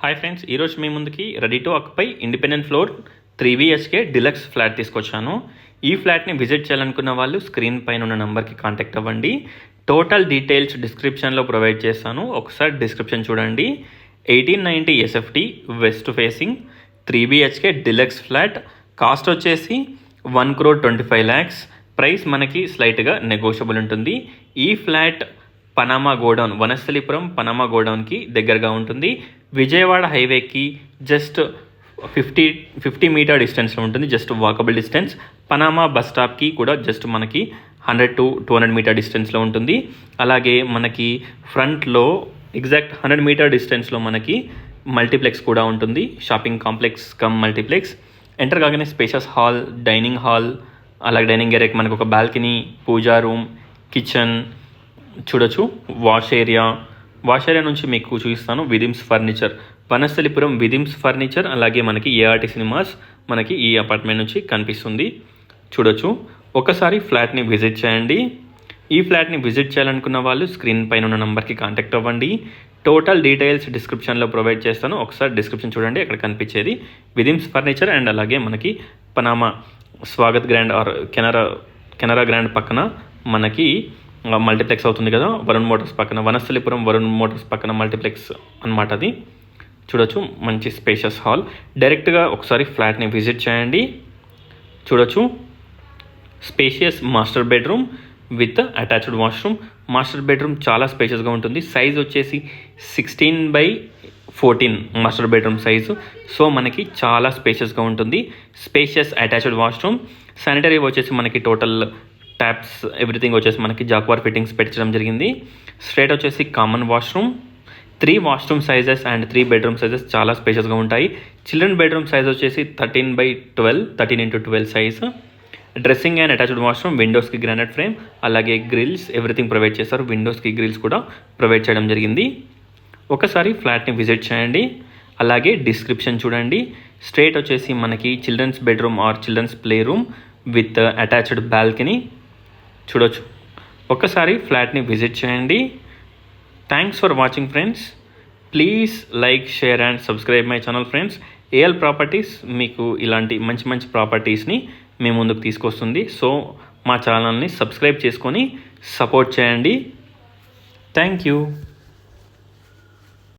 Hi friends, ఈరోజు మీ ముందుకి ready to occupy independent floor 3 BHK deluxe flat తీసుకొచ్చాను. ఈ ఫ్లాట్ని విజిట్ చేయాలనుకున్న వాళ్ళు స్క్రీన్ పైన ఉన్న నెంబర్కి కాంటాక్ట్ అవ్వండి. టోటల్ డీటెయిల్స్ డిస్క్రిప్షన్లో ప్రొవైడ్ చేస్తాను, ఒకసారి డిస్క్రిప్షన్ చూడండి. 1890 SFT west facing 3 BHK deluxe flat. Cost వచ్చేసి 1,25,00,000. ప్రైస్ మనకి స్లైట్గా నెగోషియబుల్ ఉంటుంది. ఈ flat Panama godown, Vanasthalipuram Panama గోడౌన్కి దగ్గరగా ఉంటుంది. విజయవాడ హైవేకి జస్ట్ 50 మీటర్ డిస్టెన్స్లో ఉంటుంది, just walkable distance. Panama bus స్టాప్కి కూడా జస్ట్ మనకి 100 to 200 మీటర్ డిస్టెన్స్లో ఉంటుంది. అలాగే మనకి ఫ్రంట్లో ఎగ్జాక్ట్ 100 మీటర్ డిస్టెన్స్లో మనకి మల్టీప్లెక్స్ కూడా ఉంటుంది, shopping complex come multiplex. Enter కాగానే స్పేషియస్ హాల్, డైనింగ్ హాల్, అలాగే డైనింగ్ ఏరియాకి మనకు ఒక బాల్కనీ, పూజా రూమ్, కిచెన్ చూడొచ్చు. వాష్ ఏరియా నుంచి మీకు చూపిస్తాను. విదిమ్స్ ఫర్నిచర్, వనస్థలిపురం విదిమ్స్ ఫర్నిచర్, అలాగే మనకి ART సినిమాస్ మనకి ఈ అపార్ట్మెంట్ నుంచి కనిపిస్తుంది, చూడొచ్చు. ఒకసారి ఫ్లాట్ని విజిట్ చేయండి. ఈ ఫ్లాట్ని విజిట్ చేయాలనుకున్న వాళ్ళు స్క్రీన్ పైన ఉన్న నెంబర్కి కాంటాక్ట్ అవ్వండి. టోటల్ డీటెయిల్స్ డిస్క్రిప్షన్లో ప్రొవైడ్ చేస్తాను, ఒకసారి డిస్క్రిప్షన్ చూడండి, అక్కడ కనిపించేది విదిమ్స్ ఫర్నిచర్. అండ్ అలాగే మనకి Panama Swagath grand or Canara grand పక్కన మనకి మల్టీప్లెక్స్ అవుతుంది కదా, వరుణ్ మోటార్స్ పక్కన, వనస్థలిపురం వరుణ్ మోటార్స్ పక్కన మల్టీప్లెక్స్ అనమాట అది, చూడొచ్చు. మంచి స్పేషియస్ హాల్. డైరెక్ట్గా ఒకసారి ఫ్లాట్ని విజిట్ చేయండి, చూడొచ్చు. Spacious master bedroom with attached washroom. Master bedroom చాలా స్పేషియస్గా ఉంటుంది. సైజ్ వచ్చేసి 16/14 మాస్టర్ బెడ్రూమ్ సైజు. సో మనకి చాలా స్పేషియస్గా ఉంటుంది. Spacious attached washroom. శానిటరీ వచ్చేసి మనకి టోటల్ ట్యాప్స్ ఎవ్రీథింగ్ వచ్చేసి మనకి జాక్వార్ ఫిట్టింగ్స్ పెట్టడం జరిగింది. స్ట్రైట్ వచ్చేసి common washroom. 3 washroom sizes and 3 bedroom sizes చాలా స్పేషియస్గా ఉంటాయి. చిల్డ్రన్ బెడ్రూమ్ సైజ్ వచ్చేసి 13x12 size. Dressing and attached washroom. విండోస్కి గ్రానైట్ ఫ్రేమ్, అలాగే గ్రిల్స్ ఎవ్రీథింగ్ ప్రొవైడ్ చేస్తారు. విండోస్కి గ్రిల్స్ కూడా ప్రొవైడ్ చేయడం జరిగింది. ఒకసారి ఫ్లాట్ని విజిట్ చేయండి, అలాగే డిస్క్రిప్షన్ చూడండి. స్ట్రైట్ వచ్చేసి మనకి children's bedroom or children's play room with attached balcony, చూడొచ్చు. ఒక్కసారి ఫ్లాట్ని విజిట్ చేయండి. Thanks for watching friends. Please like, share and subscribe my channel friends. AL properties మీకు ఇలాంటి మంచి ప్రాపర్టీస్ని మీ ముందుకు తీసుకొస్తుంది. సో మా ఛానల్ని సబ్స్క్రైబ్ చేసుకొని సపోర్ట్ చేయండి. Thank you.